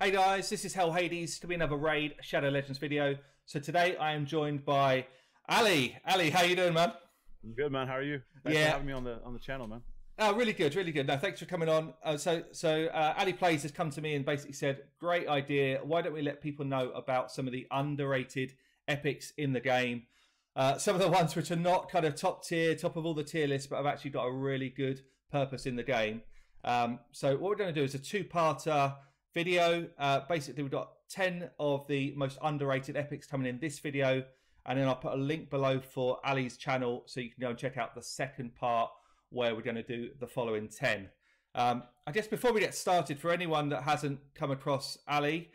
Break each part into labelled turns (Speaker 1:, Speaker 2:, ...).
Speaker 1: Hey guys, this is Hell Hades to be another Raid Shadow Legends video. So today I am joined by Ali. Ali, how you doing, man?
Speaker 2: I'm good, man. How are you? Thanks for having me on the channel, man.
Speaker 1: Oh, really good, really good. No, thanks for coming on. So AliAlPlays has come to me and basically said, great idea. Why don't we let people know about some of the underrated epics in the game? Some of the ones which are not kind of top tier, top of all the tier lists, but have actually got a really good purpose in the game. So what we're going to do is a two-parter video. Basically, we've got 10 of the most underrated epics coming in this video, and then I'll put a link below for Ali's channel so you can go and check out the second part where we're going to do the following 10. I guess before we get started, for anyone that hasn't come across Ali,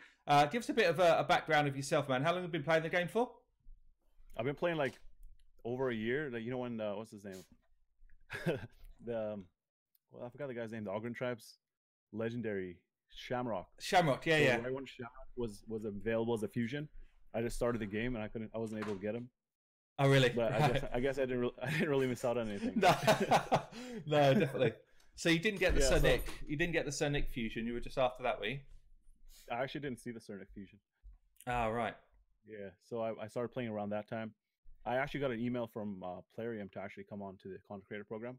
Speaker 1: give us a bit of a background of yourself, man. How long have you been playing the game for?
Speaker 2: I've been playing like over a year. Like, you know when what's his name? Well, I forgot the guy's name. The Ogren Tribes, legendary Shamrock.
Speaker 1: Shamrock, yeah,
Speaker 2: so
Speaker 1: yeah.
Speaker 2: Right when Shamrock was available as a fusion, I just started the game and I wasn't able to get him.
Speaker 1: Oh, really?
Speaker 2: But right. I guess I didn't really miss out on anything.
Speaker 1: No, no, definitely. So you didn't get the Sir Nick.
Speaker 2: So,
Speaker 1: you didn't get the Sir Nick fusion. You were just after that, were you?
Speaker 2: I actually didn't see the Sir Nick fusion.
Speaker 1: Oh, right.
Speaker 2: Yeah. So I started playing around that time. I actually got an email from Plarium to actually come on to the content creator program.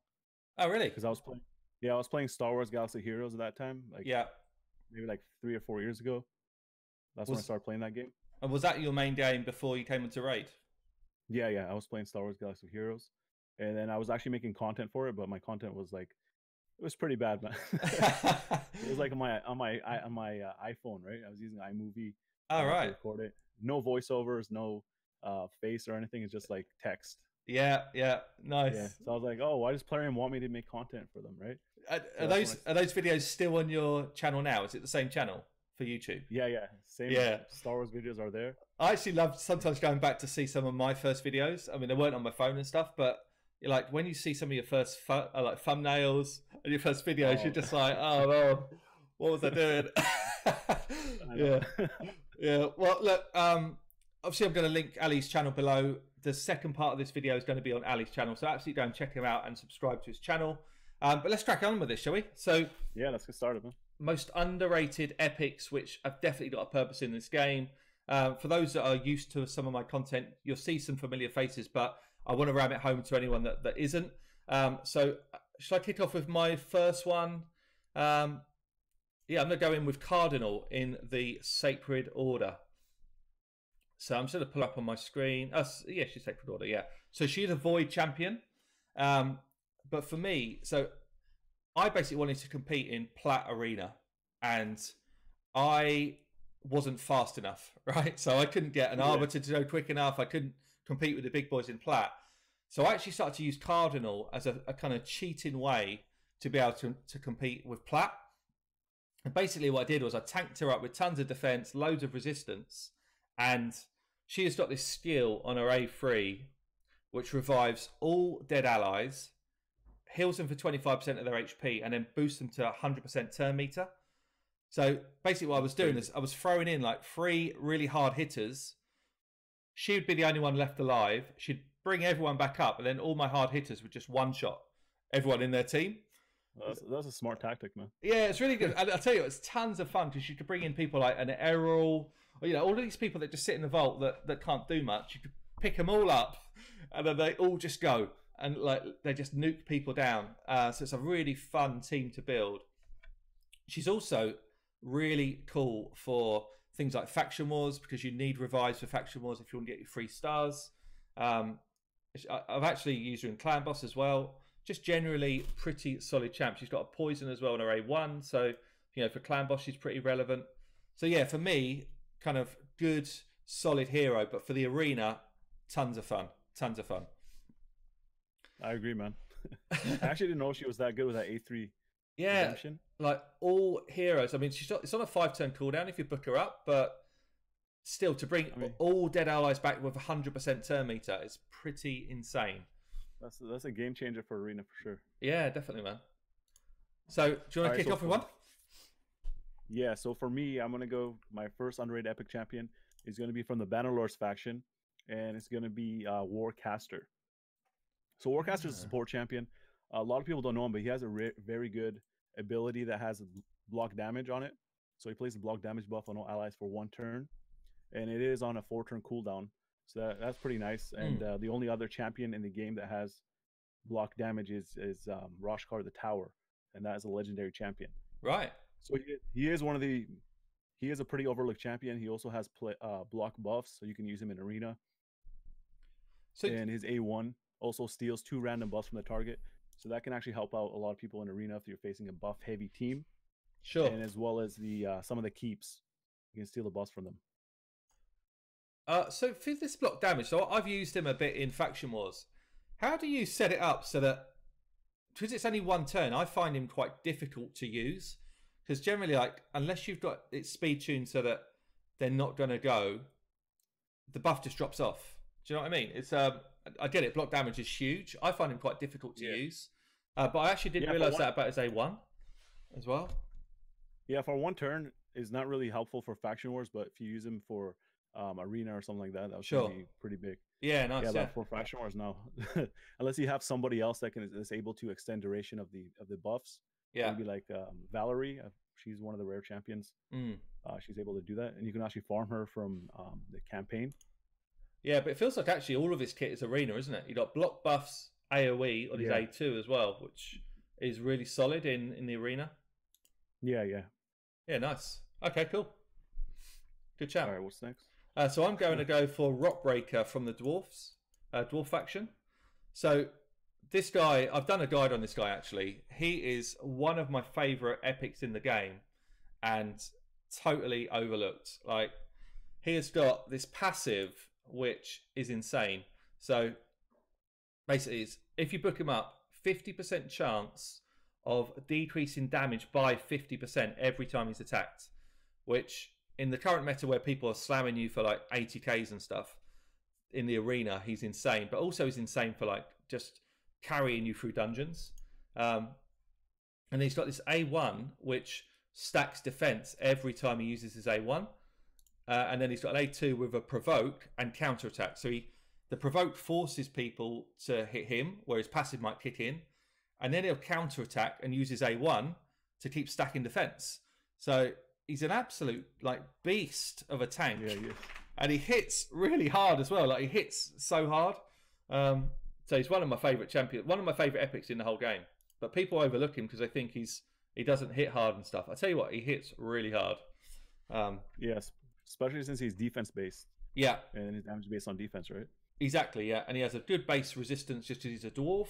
Speaker 1: Oh, really?
Speaker 2: Because I was playing. Yeah, I was playing Star Wars Galaxy of Heroes at that time. Like,
Speaker 1: yeah.
Speaker 2: Maybe like 3 or 4 years ago. That's when I started playing that game.
Speaker 1: And was that your main game before you came into Raid?
Speaker 2: Yeah. I was playing Star Wars Galaxy of Heroes, and then I was actually making content for it, but my content was like, it was pretty bad, man. It was like on my iPhone, right? I was using iMovie.
Speaker 1: Oh, right.
Speaker 2: To record it. No voiceovers, no face or anything. It's just like text.
Speaker 1: Yeah, nice.
Speaker 2: Yeah. So I was like, oh, why does Plarium want me to make content for them, right?
Speaker 1: Are those videos still on your channel now? Is it the same channel for YouTube?
Speaker 2: Yeah. Same.
Speaker 1: Yeah.
Speaker 2: Star Wars videos are there.
Speaker 1: I actually love sometimes going back to see some of my first videos. I mean, they weren't on my phone and stuff, but like when you see some of your first like thumbnails and your first videos, you're just like, oh Lord, what was I doing? Yeah. Well, look. Obviously, I'm going to link Ali's channel below. The second part of this video is going to be on Ali's channel, so absolutely go and check him out and subscribe to his channel. But let's crack on with this, shall we? So
Speaker 2: yeah, let's get started, man.
Speaker 1: Most underrated epics, which have definitely got a purpose in this game. For those that are used to some of my content, you'll see some familiar faces, but I want to ram it home to anyone that isn't. So should I kick off with my first one? Yeah, I'm going to go in with Cardinal in the Sacred Order. So I'm just going to pull up on my screen. Yeah, she's Sacred Order, yeah. So she's a Void champion. But for me, so I basically wanted to compete in Plat Arena. And I wasn't fast enough, right? So I couldn't get an Arbiter to go quick enough. I couldn't compete with the big boys in Plat. So I actually started to use Cardinal as a kind of cheating way to be able to compete with Plat. And basically what I did was I tanked her up with tons of defense, loads of resistance. And she has got this skill on her A3, which revives all dead allies, heals them for 25% of their HP, and then boosts them to 100% turn meter. So basically what I was doing is I was throwing in like 3 really hard hitters. She would be the only one left alive. She'd bring everyone back up, and then all my hard hitters would just one-shot everyone in their team.
Speaker 2: That's a smart tactic, man.
Speaker 1: Yeah, it's really good. And I'll tell you, it's tons of fun because you could bring in people like an Errol, or, all of these people that just sit in the vault that can't do much. You could pick them all up, and then they all just go and like they just nuke people down. So it's a really fun team to build. She's also really cool for things like faction wars because you need revives for faction wars if you want to get your 3 stars. I've actually used her in Clan Boss as well. Just generally pretty solid champ. She's got a poison as well in her A1, so for Clan Boss she's pretty relevant. So yeah, for me, kind of good, solid hero, but for the arena, tons of fun.
Speaker 2: I agree, man. I actually didn't know she was that good with that A3
Speaker 1: yeah,
Speaker 2: redemption.
Speaker 1: Like all heroes. I mean, it's on a 5-turn cooldown if you book her up, but still to bring all dead allies back with 100% turn meter is pretty insane.
Speaker 2: That's a game changer for arena for sure.
Speaker 1: Yeah, definitely, man. So do you want to kick off with one?
Speaker 2: Yeah, so for me, I'm going to go, my first underrated epic champion is going to be from the Bannerlords faction, and it's going to be Warcaster. So Warcaster is a support champion. A lot of people don't know him, but he has a very good ability that has block damage on it. So he places the block damage buff on all allies for 1 turn, and it is on a 4-turn cooldown. So that's pretty nice. And the only other champion in the game that has block damage is Roshkar the Tower, and that is a legendary champion.
Speaker 1: Right.
Speaker 2: So he is one of the he is a pretty overlooked champion. He also has block buffs, so you can use him in arena. And his A1 also steals 2 random buffs from the target, so that can actually help out a lot of people in arena if you're facing a buff heavy team.
Speaker 1: Sure.
Speaker 2: And as well as the some of the keeps, you can steal the buffs from them.
Speaker 1: So for this block damage, so I've used him a bit in Faction Wars. How do you set it up so that, because it's only 1 turn, I find him quite difficult to use? Because generally, like, unless you've got it speed tuned so that they're not going to go, the buff just drops off. Do you know what I mean? It's I get it, block damage is huge. I find him quite difficult to use. But I actually didn't realise that about his A1 as well.
Speaker 2: Yeah, for 1 turn, is not really helpful for Faction Wars, but if you use him for arena or something like that, that would be pretty big.
Speaker 1: Yeah, nice.
Speaker 2: Yeah, but for Faction Wars now, unless you have somebody else that is able to extend duration of the buffs. Yeah, maybe like Valerie. She's one of the rare champions. She's able to do that, and you can actually farm her from the campaign.
Speaker 1: Yeah, but it feels like actually all of his kit is arena, isn't it? You got block buffs, AOE on his A2 as well, which is really solid in the arena. Yeah, nice. Okay, cool. Good chat.
Speaker 2: All right, what's next?
Speaker 1: So I'm going to go for Rockbreaker from the Dwarfs, Dwarf faction. So this guy, I've done a guide on this guy actually. He is one of my favourite epics in the game and totally overlooked. Like, he has got this passive which is insane. So basically, if you book him up, 50% chance of decreasing damage by 50% every time he's attacked, which in the current meta where people are slamming you for like 80Ks and stuff in the arena, he's insane. But also he's insane for like just carrying you through dungeons. And he's got this A1 which stacks defense every time he uses his A1. And then he's got an A2 with a provoke and counterattack. So the provoke forces people to hit him, where his passive might kick in. And then he'll counterattack and use his A1 to keep stacking defense. So he's an absolute like beast of a tank. And he hits really hard as well. Like, he hits so hard. So he's one of my favourite champions, one of my favourite epics in the whole game. But people overlook him because they think he doesn't hit hard and stuff. I tell you what, he hits really hard.
Speaker 2: Yes, especially since he's defense based.
Speaker 1: Yeah,
Speaker 2: and his damage is based on defense, right?
Speaker 1: Exactly. Yeah, and he has a good base resistance just because he's a dwarf.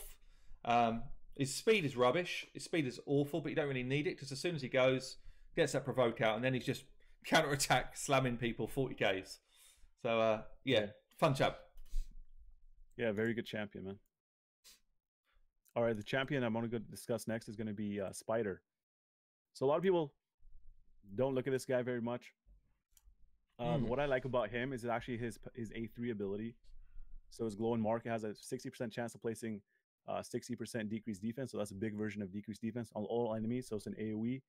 Speaker 1: His speed is rubbish. His speed is awful, but you don't really need it because as soon as he goes, gets that provoke out, and then he's just counter attack, slamming people 40Ks. So fun chap.
Speaker 2: Yeah, very good champion, man. All right, the champion I'm going to discuss next is going to be Spider. So a lot of people don't look at this guy very much. What I like about him is actually his A3 ability. So his glow and mark has a 60% chance of placing 60% decreased defense. So that's a big version of decreased defense on all enemies. So it's an AoE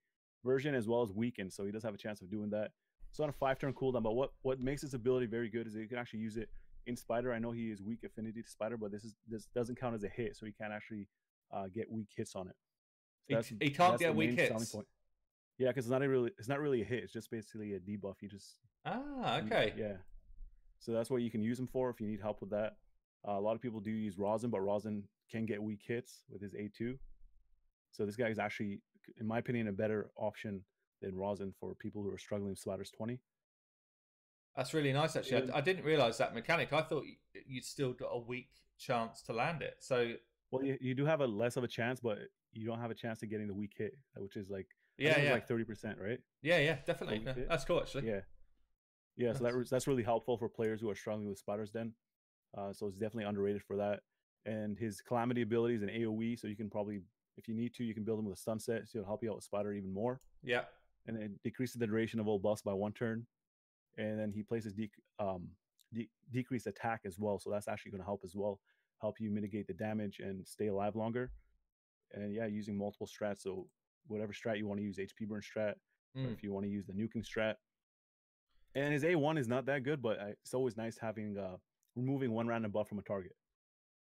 Speaker 2: version as well as weakened. So he does have a chance of doing that. It's on a 5-turn cooldown. But what makes this ability very good is that you can actually use it in Spider. I know he is weak affinity to Spider, but this doesn't count as a hit, so he can't actually get weak hits on it. So
Speaker 1: he can't get weak hits.
Speaker 2: Yeah, because it's not really a hit. It's just basically a debuff. You just
Speaker 1: okay.
Speaker 2: Yeah. So that's what you can use him for if you need help with that. A lot of people do use Rosin, but Rosin can get weak hits with his A2. So this guy is actually, in my opinion, a better option than Rosin for people who are struggling with Splatter's 20.
Speaker 1: That's really nice, actually. I didn't realize that mechanic. I thought you'd still got a weak chance to land it. So,
Speaker 2: well, you do have a less of a chance, but you don't have a chance of getting the weak hit, which is like like 30%, right?
Speaker 1: Yeah, definitely. That's cool, actually.
Speaker 2: Yeah. So that's really helpful for players who are struggling with Splatter's Den. So it's definitely underrated for that. And his Calamity ability is an AoE, so you can probably, if you need to, you can build him with a stun set, so it'll help you out with Splatter even more.
Speaker 1: Yeah.
Speaker 2: And it decreases the duration of all buffs by 1 turn. And then he places decreased attack as well, so that's actually going to help as well, help you mitigate the damage and stay alive longer. And using multiple strats, so whatever strat you want to use, HP burn strat, or if you want to use the nuking strat. And his A1 is not that good, but it's always nice having removing 1 random buff from a target.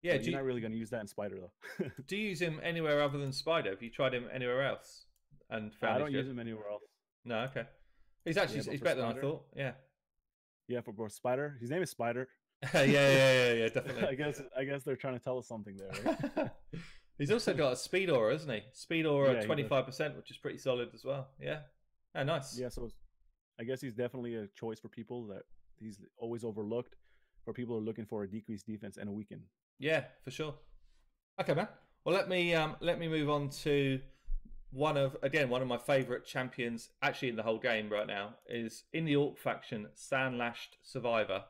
Speaker 2: Yeah, so you're not really going to use that in Spider though.
Speaker 1: Do you use him anywhere other than Spider? Have you tried him anywhere else? And found
Speaker 2: I don't use him anywhere else.
Speaker 1: No, okay. He's
Speaker 2: but for
Speaker 1: better than I
Speaker 2: Spider,
Speaker 1: thought. Yeah.
Speaker 2: yeah, for Spider, his name is Spider.
Speaker 1: Yeah, definitely.
Speaker 2: I guess they're trying to tell us something there, right?
Speaker 1: He's also got a speed aura, isn't he? Speed aura
Speaker 2: Yeah, he does.
Speaker 1: 25%, which is pretty solid as well. Yeah. Oh, nice.
Speaker 2: Yeah, so I guess he's definitely a choice for people that he's always overlooked for people who are looking for a decreased defense and a weaken.
Speaker 1: Yeah, for sure. Okay, man. Well, let me move on to one of my favorite champions actually in the whole game right now is in the Orc faction, Sandlashed Survivor.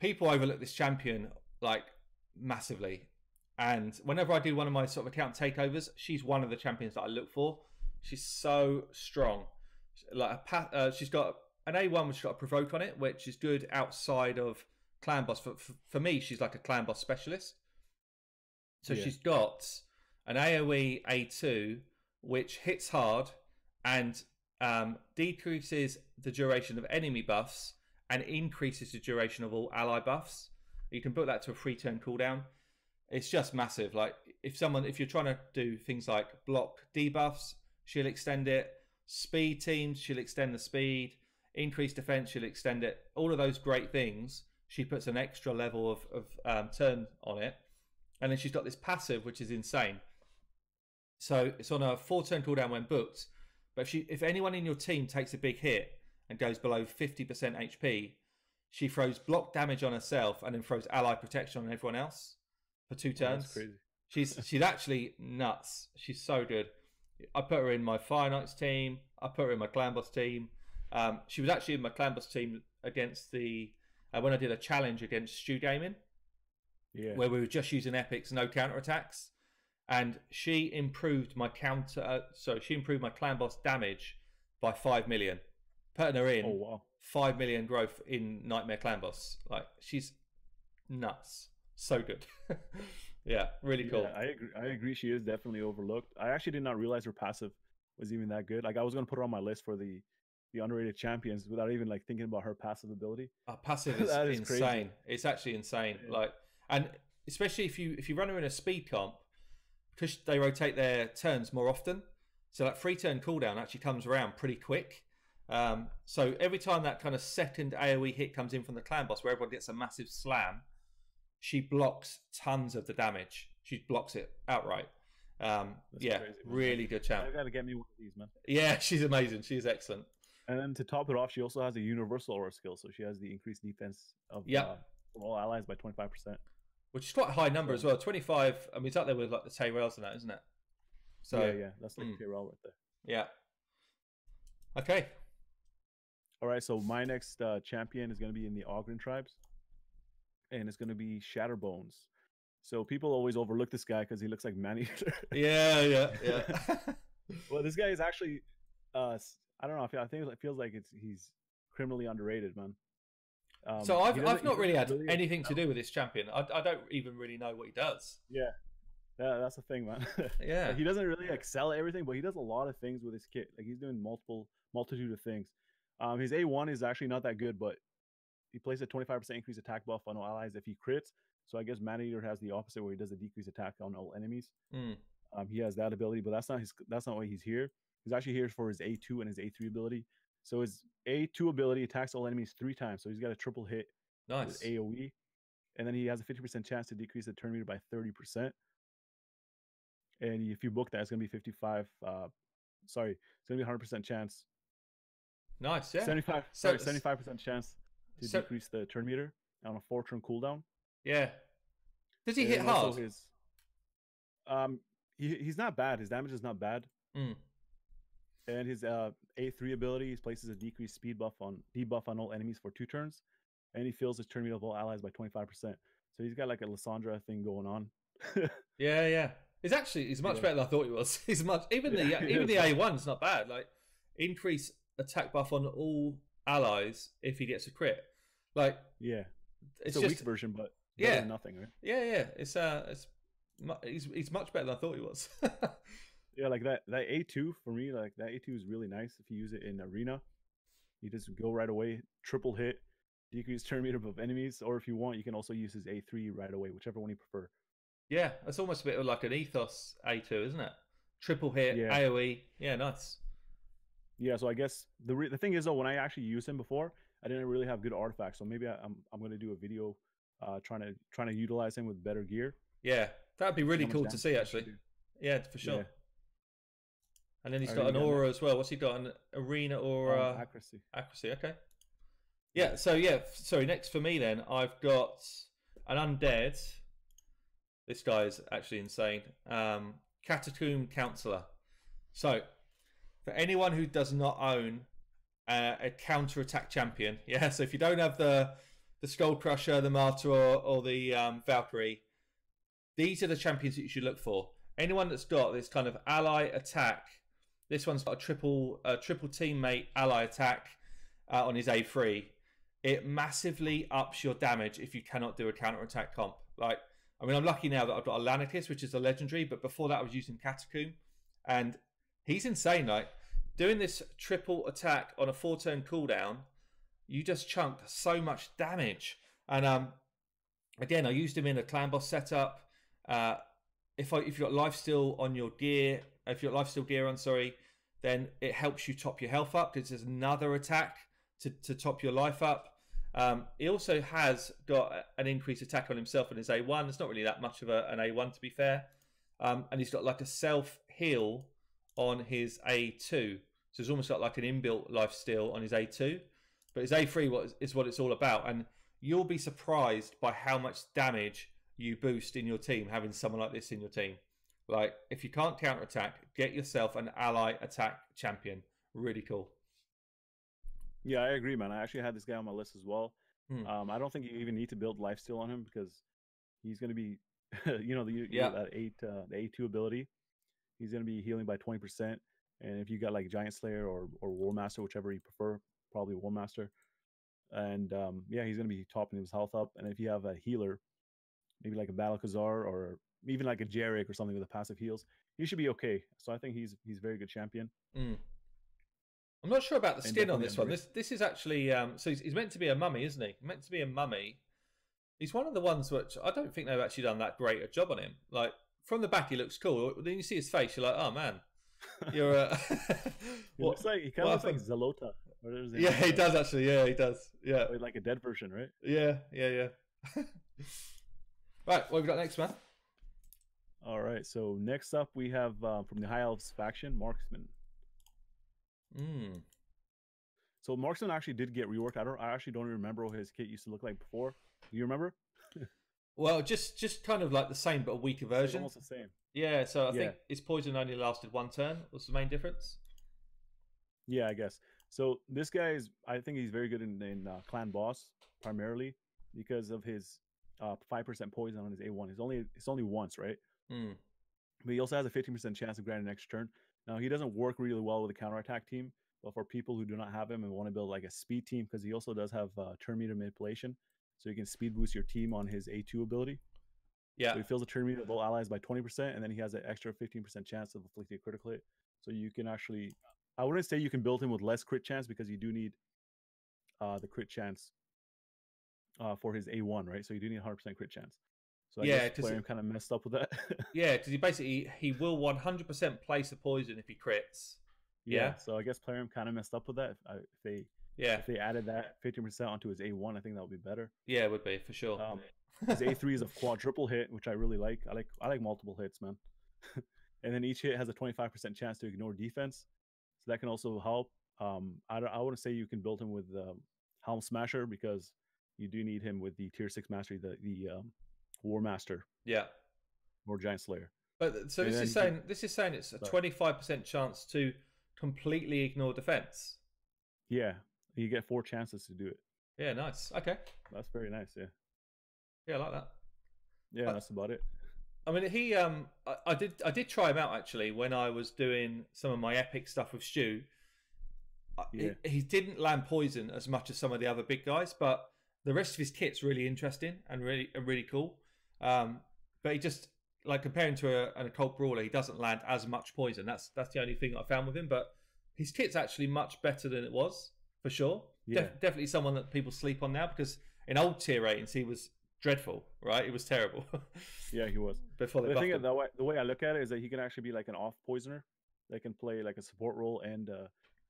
Speaker 1: People overlook this champion like massively, and whenever I do one of my sort of account takeovers, she's one of the champions that I look for. She's so strong. Like she's got an A1 which got a provoke on it, which is good outside of clan boss. For me, she's like a clan boss specialist. So she's got an AoE A2 which hits hard and decreases the duration of enemy buffs and increases the duration of all ally buffs. You can put that to a 3-turn cooldown. It's just massive. Like if you're trying to do things like block debuffs, she'll extend it. Speed teams, she'll extend the speed. Increased defense, she'll extend it. All of those great things, she puts an extra level of turn on it. And then she's got this passive, which is insane. So it's on a 4-turn cooldown when booked. But if anyone in your team takes a big hit and goes below 50% HP, she throws block damage on herself and then throws ally protection on everyone else for 2 turns.
Speaker 2: That's crazy.
Speaker 1: She's actually nuts. She's so good. I put her in my Fire Knights team. I put her in my Clan Boss team. She was actually in my Clan Boss team against when I did a challenge against Stu Gaming.
Speaker 2: Yeah.
Speaker 1: Where we were just using epics, no counterattacks, and she improved my she improved my clan boss damage by 5 million, putting her in 5 million growth in Nightmare Clan Boss. Like she's nuts, so good. Yeah, really cool.
Speaker 2: Yeah, I agree. She is definitely overlooked. I actually did not realize her passive was even that good. Like I was gonna put her on my list for the underrated champions without even like thinking about her passive ability.
Speaker 1: Passive is insane. Crazy. It's actually insane. Yeah. Like. And especially if you run her in a speed comp, because they rotate their turns more often, so that 3-turn cooldown actually comes around pretty quick. So every time that kind of second AoE hit comes in from the clan boss, where everyone gets a massive slam, she blocks tons of the damage. She blocks it outright. Yeah, crazy, really good champ.
Speaker 2: I gotta get me one of these, man.
Speaker 1: Yeah, she's amazing. She's excellent.
Speaker 2: And then to top it off, she also has a universal aura skill, so she has the increased defense of all allies by 25%.
Speaker 1: Which is quite a high number as well. 25. I mean, it's up there with like the Tyrells and that, isn't it? So
Speaker 2: yeah, that's like Tyrell right there.
Speaker 1: Yeah. Okay.
Speaker 2: All right. So my next champion is going to be in the Ogren tribes, and it's going to be Shatterbones. So people always overlook this guy because he looks like Maneater.
Speaker 1: Yeah.
Speaker 2: Well, this guy is actually, I don't know. I think it feels like he's criminally underrated, man.
Speaker 1: So I've not really had anything to do with this champion. I don't even really know what he does.
Speaker 2: Yeah, that's the thing, man.
Speaker 1: Yeah,
Speaker 2: he doesn't really excel at everything, but he does a lot of things with his kit. Like he's doing multitude of things. His A1 is actually not that good, but he places a 25% increased attack buff on all allies if he crits. So I guess Maneater has the opposite, where he does a decreased attack on all enemies. He has that ability, but that's not why he's here. He's actually here for his A2 and his A3 ability. So his A2 ability attacks all enemies 3 times. So he's got a triple hit with AoE. And then he has a 50% chance to decrease the turn meter by 30%. And if you book that, it's going to be 55. It's going to be 100% chance.
Speaker 1: Nice, yeah.
Speaker 2: 75% chance to decrease the turn meter on a 4-turn cooldown.
Speaker 1: Yeah. Does he hit hard?
Speaker 2: He's not bad. His damage is not bad. And his A3 ability, he places a decreased speed debuff on all enemies for 2 turns, and he fills his turn meter of all allies by 25%. So he's got like a Lysandra thing going on.
Speaker 1: Yeah. He's much better than I thought he was. Even the A1's not bad. Like increase attack buff on all allies if he gets a crit. Like
Speaker 2: it's a weak version, but better than nothing, right?
Speaker 1: Yeah. He's much better than I thought he was.
Speaker 2: Yeah, like that A2 for me, like that A2 is really nice if you use it in arena. You just go right away, triple hit, decrease turn meter of enemies, or if you want, you can also use his A3 right away, whichever one you prefer.
Speaker 1: Yeah, that's almost a bit of like an Ethos A2, isn't it? Triple hit, AoE. Yeah, nice.
Speaker 2: Yeah, so I guess the thing is though, when I actually used him before, I didn't really have good artifacts. So maybe I'm gonna do a video, trying to utilize him with better gear.
Speaker 1: Yeah, that'd be
Speaker 2: See
Speaker 1: really
Speaker 2: how much
Speaker 1: cool to
Speaker 2: damage
Speaker 1: see
Speaker 2: he can actually
Speaker 1: actually.
Speaker 2: do.
Speaker 1: Yeah, for sure.
Speaker 2: Yeah.
Speaker 1: And then he's
Speaker 2: All right,
Speaker 1: got
Speaker 2: you
Speaker 1: an
Speaker 2: got next.
Speaker 1: aura as well. What's he got? An arena aura?
Speaker 2: Accuracy.
Speaker 1: Accuracy. Okay.
Speaker 2: Yeah.
Speaker 1: Yeah. So yeah. Sorry. Next for me then, I've got an undead. This guy is actually insane. Catacomb Counselor. So for anyone who does not own a counter-attack champion, yeah. So if you don't have the Skull Crusher, the Martyr, or the Valkyrie, these are the champions that you should look for. Anyone that's got this kind of ally attack, this one's got a triple teammate ally attack on his A3. It massively ups your damage if you cannot do a counter attack comp. Like, I mean, I'm lucky now that I've got a Lanicus, which is a legendary, but before that I was using Catacomb, and he's insane. Like, doing this triple attack on a 4-turn cooldown, you just chunk so much damage. And again, I used him in a clan boss setup. If you've got lifesteal on your gear, if you've got lifesteal gear on, sorry, then it helps you top your health up because there's another attack to top your life up. He also has got an increased attack on himself in his A1. It's not really that much of an A1 to be fair. And he's got like a self heal on his A2. So it's almost got like an inbuilt lifesteal on his A2. But his A3 is what it's all about. And you'll be surprised by how much damage you boost in your team having someone like this in your team. Like, if you can't counterattack, get yourself an ally attack champion. Really cool.
Speaker 2: Yeah, I agree, man. I actually had this guy on my list as well. I don't think you even need to build lifesteal on him because he's going to be, that the A2 ability. He's going to be healing by 20%. And if you got like Giant Slayer or War Master, whichever you prefer, probably War Master. And he's going to be topping his health up. And if you have a healer, maybe like a Battle Khazar or even like a Jarek or something with a passive heals, he should be okay. So I think he's a very good champion.
Speaker 1: I'm not sure about the skin on this one. This is actually so he's meant to be a mummy, isn't he? Meant to be a mummy. He's one of the ones which I don't think they've actually done that great a job on him. Like, from the back, he looks cool. Then you see his face, you're like, oh man, you're.
Speaker 2: He looks like, he kind of looks like Zalota.
Speaker 1: Yeah, he does actually. Yeah, he does. Yeah,
Speaker 2: like a dead version, right?
Speaker 1: Yeah. Right, what have we got next, man?
Speaker 2: All right, so next up we have from the High Elves faction, Marksman. So Marksman actually did get reworked. I actually don't remember what his kit used to look like before. Do you remember?
Speaker 1: Well, just kind of like the same, but a weaker version.
Speaker 2: Almost the same.
Speaker 1: Yeah, so I think his poison only lasted 1 turn. Was the main difference? Yeah,
Speaker 2: I guess. So this guy I think he's very good in clan boss primarily because of his 5% poison on his A1. It's only once, right? But he also has a 15% chance of granting an extra turn. Now, he doesn't work really well with a counterattack team, but for people who do not have him and want to build like a speed team, because he also does have turn meter manipulation, so you can speed boost your team on his A2 ability.
Speaker 1: Yeah.
Speaker 2: So he fills the turn meter of all allies by 20%, and then he has an extra 15% chance of inflicting a critical hit. So you can actually, I wouldn't say you can build him with less crit chance because you do need the crit chance for his A1, right? So you do need 100% crit chance. So I guess Plarium kind of messed up with that.
Speaker 1: Yeah, because he will 100% place a poison if he crits. Yeah.
Speaker 2: So I guess Plarium kind of messed up with that. If they added that 15% onto his A1, I think that would be better.
Speaker 1: Yeah, it would be for sure.
Speaker 2: His A3 is a quadruple hit, which I really like. I like multiple hits, man. And then each hit has a 25% chance to ignore defense, so that can also help. I wouldn't say you can build him with Helm Smasher because you do need him with the tier 6 mastery, the War Master.
Speaker 1: Yeah.
Speaker 2: Or Giant Slayer.
Speaker 1: But so this is saying it's a 25% chance to completely ignore defense.
Speaker 2: Yeah, you get 4 chances to do it.
Speaker 1: Yeah, nice. Okay.
Speaker 2: That's very nice, yeah.
Speaker 1: Yeah, I like that.
Speaker 2: Yeah, that's about it.
Speaker 1: I mean, he I did try him out actually when I was doing some of my epic stuff with Stu. He didn't land poison as much as some of the other big guys, but the rest of his kit's really interesting and really cool. But he just, like, comparing to an occult brawler, he doesn't land as much poison. That's the only thing I found with him. But his kit's actually much better than it was, for sure.
Speaker 2: Yeah.
Speaker 1: Definitely someone that people sleep on now, because in old tier ratings he was dreadful, right? It was terrible.
Speaker 2: Yeah, he was.
Speaker 1: Before they
Speaker 2: the thing is, the way I look at it is that he can actually be like an off poisoner that can play like a support role and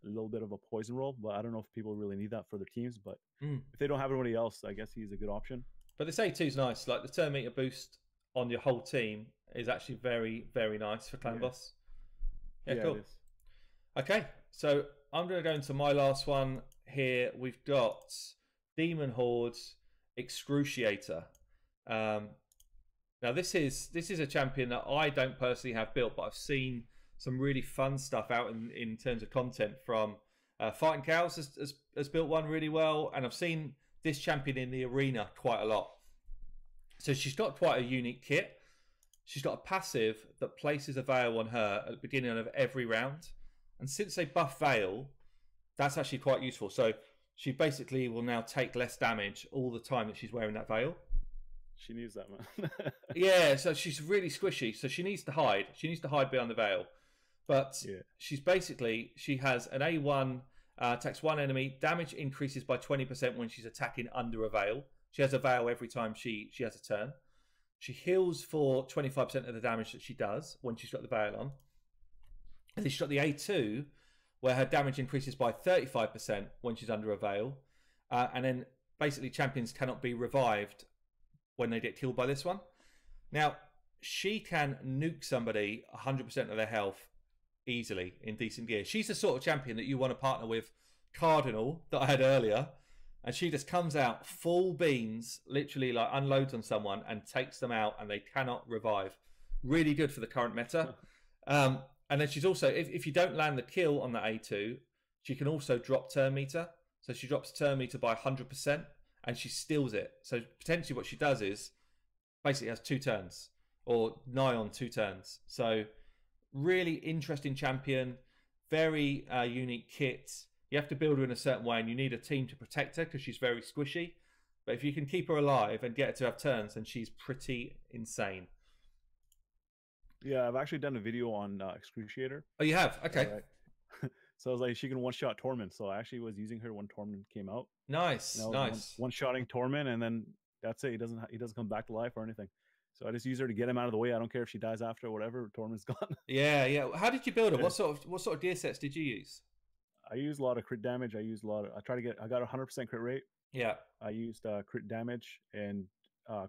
Speaker 2: a little bit of a poison role, but I don't know if people really need that for their teams. But
Speaker 1: Mm.
Speaker 2: if they don't have everybody else, I guess he's a good option.
Speaker 1: But this A2 is nice. Like the turn meter boost on your whole team is actually very, very nice for Clan Boss. Yeah, cool. Okay, so I'm going to go into my last one here. We've got Demon Horde Excruciator. Now this is a champion that I don't personally have built, but I've seen some really fun stuff out in terms of content from Fighting Cows has built one really well, and I've seen this champion in the arena quite a lot. So she's got quite a unique kit. She's got a passive that places a veil on her at the beginning of every round. And since they buff veil, that's actually quite useful. So she basically will now take less damage all the time that she's wearing that veil.
Speaker 2: She needs that, man.
Speaker 1: Yeah, so she's really squishy. So she needs to hide. She needs to hide behind the veil. But she's basically, she has an A1, attacks one enemy. Damage increases by 20% when she's attacking under a veil. She has a veil every time she has a turn. She heals for 25% of the damage that she does when she's got the veil on. And then she's got the A2, where her damage increases by 35% when she's under a veil. And then basically champions cannot be revived when they get killed by this one. Now, she can nuke somebody 100% of their health easily in decent gear. She's the sort of champion that you want to partner with Cardinal that I had earlier. And she just comes out full beans, literally like unloads on someone and takes them out and they cannot revive. Really good for the current meta. And then she's also, if you don't land the kill on the A2, she can also drop turn meter. So she drops turn meter by 100% and she steals it. So potentially what she does is basically has 2 turns or nigh on 2 turns. So really interesting champion, very unique kit. You have to build her in a certain way and you need a team to protect her because she's very squishy. But if you can keep her alive and get her to have turns, then she's pretty insane.
Speaker 2: Yeah, I've actually done a video on Excruciator.
Speaker 1: Oh, you have? Okay.
Speaker 2: So I was like, she can one-shot Torment. So I actually was using her when Torment came out.
Speaker 1: Nice, nice.
Speaker 2: One-shotting Torment, and then that's it. He doesn't come back to life or anything. So I just use her to get him out of the way. I don't care if she dies after or whatever. Torment's gone.
Speaker 1: Yeah. How did you build her? What sort of gear sets did you use?
Speaker 2: I use a lot of crit damage. I got a 100% crit rate.
Speaker 1: Yeah.
Speaker 2: I used crit damage and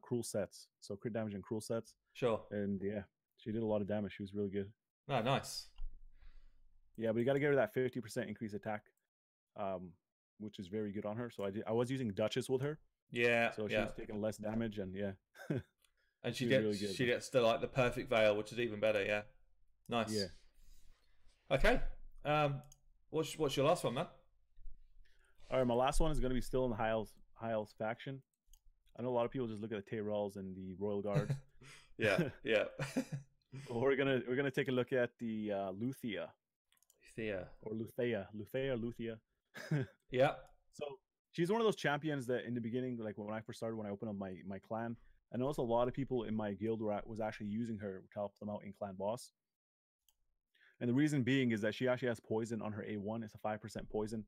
Speaker 2: cruel sets. So crit damage and cruel sets.
Speaker 1: Sure.
Speaker 2: And yeah, she did a lot of damage. She was really good.
Speaker 1: Oh, nice.
Speaker 2: Yeah, but you got to give her that 50% increase attack, which is very good on her. So I was using Duchess with her.
Speaker 1: Yeah.
Speaker 2: So she's taking less damage, and yeah.
Speaker 1: And she gets the perfect veil, which is even better. Yeah. Nice.
Speaker 2: Yeah.
Speaker 1: Okay. What's your last one, man?
Speaker 2: All right, my last one is going to be still in the High Elves faction. I know a lot of people just look at the Tyrells and the Royal Guards.
Speaker 1: Yeah.
Speaker 2: We're gonna take a look at the Luthia. Luthia.
Speaker 1: Yeah.
Speaker 2: So she's one of those champions that in the beginning, like when I first started, when I opened up my clan, I noticed a lot of people in my guild was actually using her to help them out in Clan Boss. And the reason being is that she actually has poison on her A1. It's a 5% poison.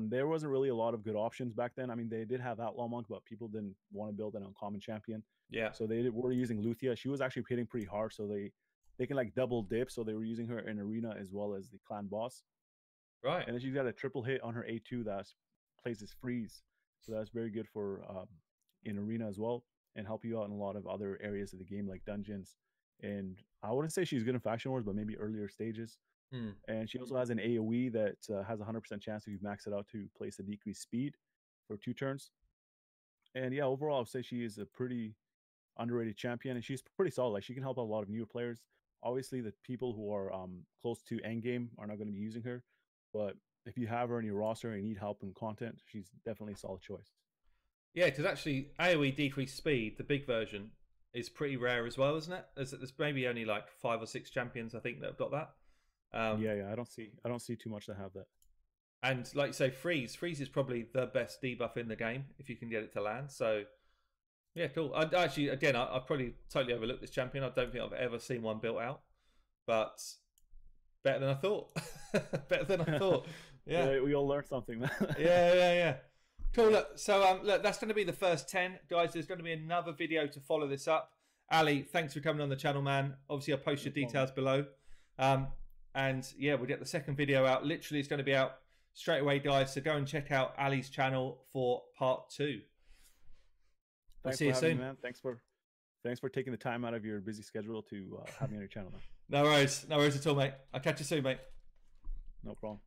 Speaker 2: There wasn't really a lot of good options back then. I mean, they did have Outlaw Monk, but people didn't want to build an uncommon champion.
Speaker 1: Yeah.
Speaker 2: So they were using Luthia. She was actually hitting pretty hard, so they can like double dip. So they were using her in arena as well as the Clan Boss.
Speaker 1: Right.
Speaker 2: And then she's got a triple hit on her A2 that places freeze. So that's very good for in arena as well, and help you out in a lot of other areas of the game like dungeons. And I wouldn't say she's good in Faction Wars, but maybe earlier stages. And she also has an AoE that has a 100% chance if you max it out to place a decreased speed for 2 turns. And yeah, overall, I would say she is a pretty underrated champion, and she's pretty solid. Like, she can help out a lot of newer players. Obviously, the people who are close to endgame are not going to be using her, but if you have her in your roster and you need help in content, she's definitely a solid choice.
Speaker 1: Yeah, because actually AoE decreased speed, the big version, is pretty rare as well, isn't it? There's maybe only like 5 or 6 champions, I think, that have got that.
Speaker 2: Yeah, I don't see too much that have that.
Speaker 1: And like you say, freeze is probably the best debuff in the game if you can get it to land. So yeah, cool. I probably totally overlooked this champion. I don't think I've ever seen one built out, but better than I thought. Better than I thought. Yeah,
Speaker 2: we all learned something.
Speaker 1: yeah. Cool. Look, so look, that's going to be the first 10, guys. There's going to be another video to follow this up. Ali, thanks for coming on the channel, man. Obviously, I'll post your details below. And yeah, we'll get the second video out. Literally, it's going to be out straight away, guys. So go and check out Ali's channel for part 2. We'll see you soon,
Speaker 2: man. Thanks for taking the time out of your busy schedule to have me on your channel, man.
Speaker 1: No worries at all, mate. I'll catch you soon, mate.
Speaker 2: No problem.